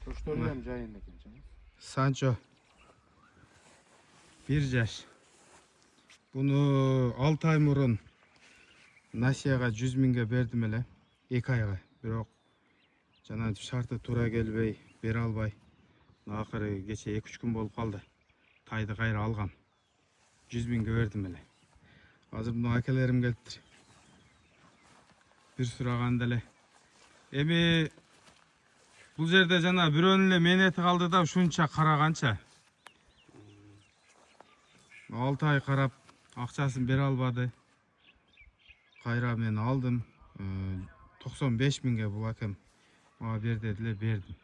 Toştoruyam jayın eкен canım. Sancho. 1 yaş. Bunu 6 ay murun Nasiyaga 100 mingge berdim ele. 2 ayga. Bирок жана шарты туура келбей, бере албай. Акыры кече 2-3 күн болуп калды. Тайды кайра алгам. 100 mingge бердим эле. Азыр мына акелерим келиптир. Бир сураганда эле. Эми бул жерде жана бирөөнүн эле мээнети калды да ушунча караганча. 6 ay карап акчасын бере албады. Кайра мен алдым. 95 mingge бул акем мага бер дедиле, бердим.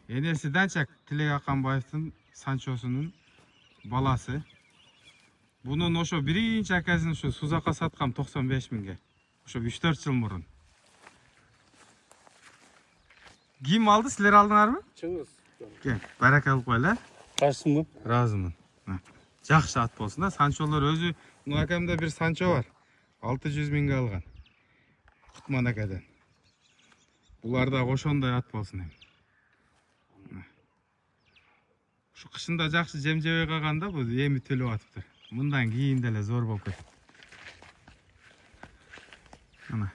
Энеси Данчак Тилек Аканбаевдин Санчосунун баласы. Bunun ошо биринчи акасын ушу Сузакка саткам 95 mingge. Ошо 3-4 жыл мурун. Ким алды? Силер алдыңарбы? Чыңгыз. Кел, барака алып койлу. Каршымын. Разымын. Жакшы ат болсун да. Санчолор өзү, мына акамда бир Санчо бар. 600 mingge алган. Кутман акадан. Булар да ошондой ат болсун эми. Ушу кышында жакшы жем жебей калганда бул эми төлөп атыптыр. Мындан кийин деле зор болуп кетет. Ana.